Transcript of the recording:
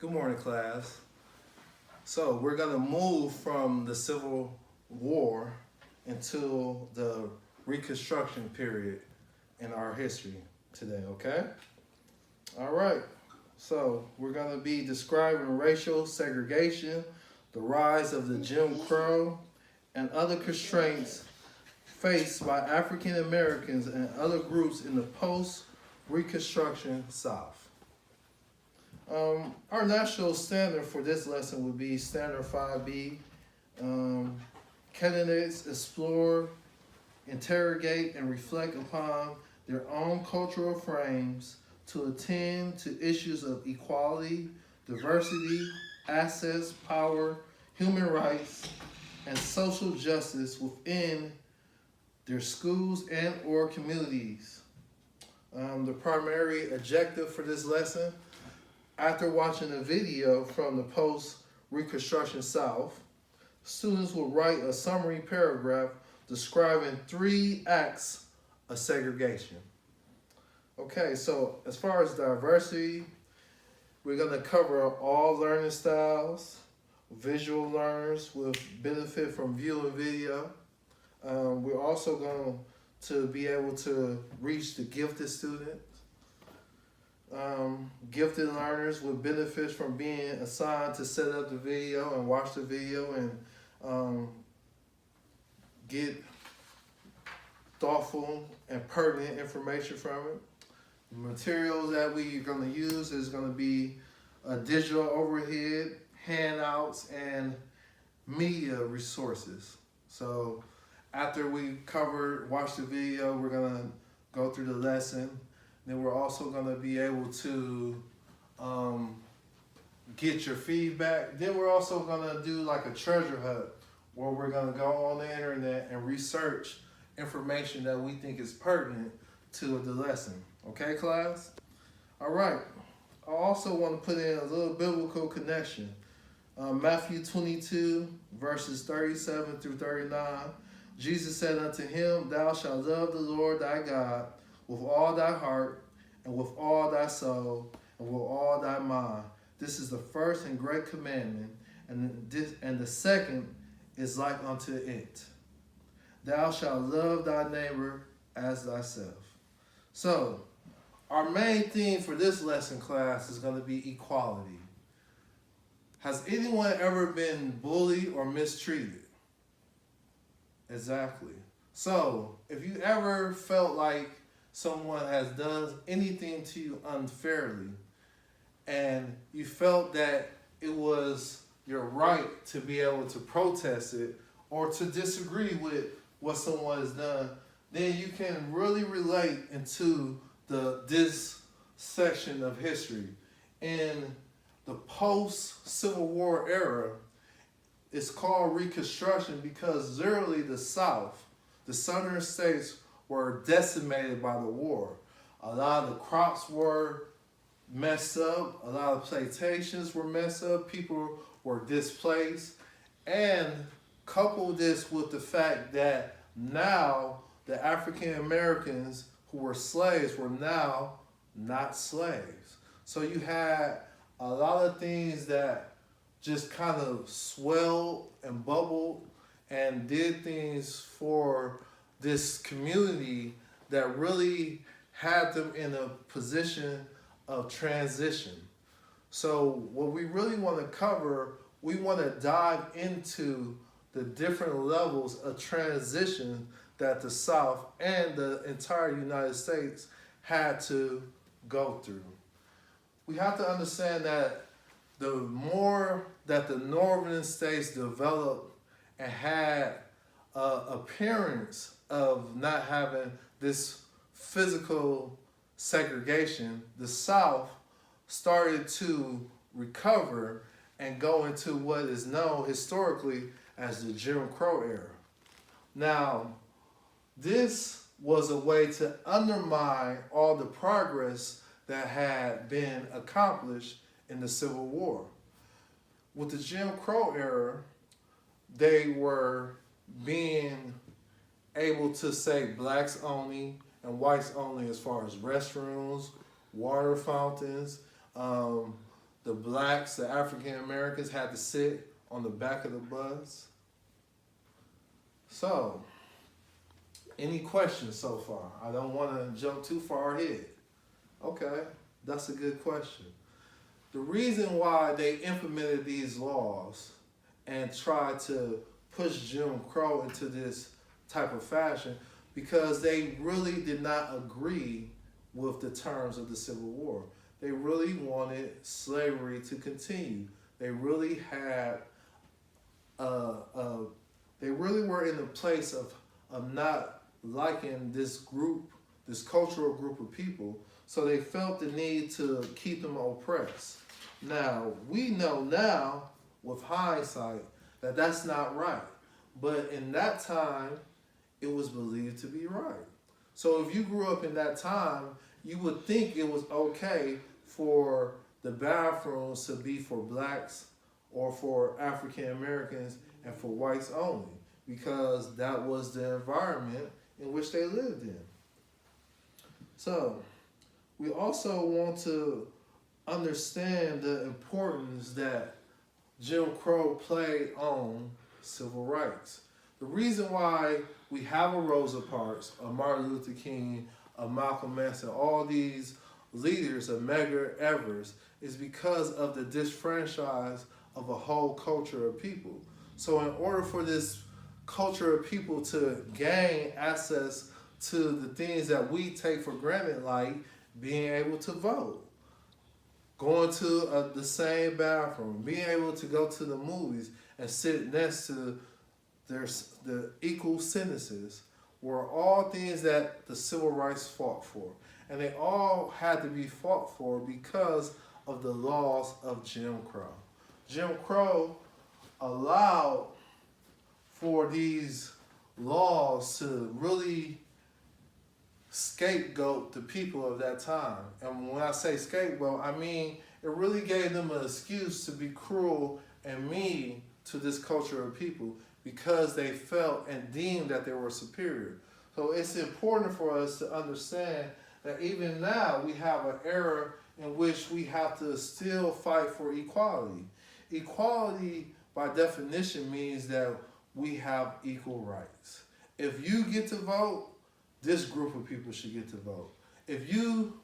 Good morning, class. So we're going to move from the Civil War into the Reconstruction period in our history today, okay? All right. So we're going to be describing racial segregation, the rise of the Jim Crow, and other constraints faced by African Americans and other groups in the post-Reconstruction South. Our national standard for this lesson would be Standard 5B. Candidates explore, interrogate, and reflect upon their own cultural frames to attend to issues of equality, diversity, access, power, human rights, and social justice within their schools and or communities. The primary objective for this lesson, after watching a video from the post-Reconstruction South, students will write a summary paragraph describing 3 acts of segregation. Okay, so as far as diversity, we're going to cover all learning styles. Visual learners will benefit from viewing video. We're also going to be able to reach the gifted students. Gifted learners would benefit from being assigned to set up the video and watch the video and get thoughtful and pertinent information from it. The materials that we're going to use is going to be a digital overhead, handouts, and media resources. So after we watch the video, we're going to go through the lesson. Then we're also going to be able to get your feedback. Then we're also going to do like a treasure hunt where we're going to go on the internet and research information that we think is pertinent to the lesson. Okay, class? All right. I also want to put in a little biblical connection. Matthew 22, verses 37 through 39. Jesus said unto him, Thou shalt love the Lord thy God with all thy heart, and with all thy soul, and with all thy mind. This is the first and great commandment, and the second is like unto it. Thou shalt love thy neighbor as thyself. So, our main theme for this lesson class is going to be equality. Has anyone ever been bullied or mistreated? Exactly. So, if you ever felt like someone has done anything to you unfairly and you felt that it was your right to be able to protest it or to disagree with what someone has done, then you can really relate into this section of history. In the post-Civil War era, it's called Reconstruction because literally the South, the southern states, were decimated by the war. A lot of the crops were messed up. A lot of plantations were messed up. People were displaced. And couple this with the fact that now the African Americans who were slaves were now not slaves. So you had a lot of things that just kind of swelled and bubbled and did things for this community that really had them in a position of transition. So what we really want to cover, we want to dive into the different levels of transition that the South and the entire United States had to go through. We have to understand that the more that the northern states developed and had an appearance of not having this physical segregation, the South started to recover and go into what is known historically as the Jim Crow era. Now, this was a way to undermine all the progress that had been accomplished in the Civil War. With the Jim Crow era, they were being able to say blacks only and whites only as far as restrooms, water fountains, the blacks, the African Americans had to sit on the back of the bus. So, any questions so far? I don't want to jump too far ahead. Okay, that's a good question. The reason why they implemented these laws and tried to push Jim Crow into this type of fashion because they really did not agree with the terms of the Civil War. They really wanted slavery to continue. They really had, they really were in the place of not liking this group, this cultural group of people. So they felt the need to keep them oppressed. Now, we know now, with hindsight, that that's not right. But in that time, it was believed to be right. So if you grew up in that time, you would think it was okay for the bathrooms to be for blacks or for African Americans and for whites only, because that was the environment in which they lived in. So we also want to understand the importance that Jim Crow played on civil rights. The reason why we have a Rosa Parks, a Martin Luther King, a Malcolm X, and all these leaders, of Medgar Evers, is because of the disfranchise of a whole culture of people. So in order for this culture of people to gain access to the things that we take for granted, like being able to vote, going to the same bathroom, being able to go to the movies and sit next to the equal sentences, were all things that the civil rights fought for. And they all had to be fought for because of the laws of Jim Crow. Jim Crow allowed for these laws to really scapegoat the people of that time. And when I say scapegoat, I mean it really gave them an excuse to be cruel and mean to this culture of people because they felt and deemed that they were superior. So it's important for us to understand that even now we have an era in which we have to still fight for equality. Equality, by definition, means that we have equal rights. If you get to vote, this group of people should get to vote. If you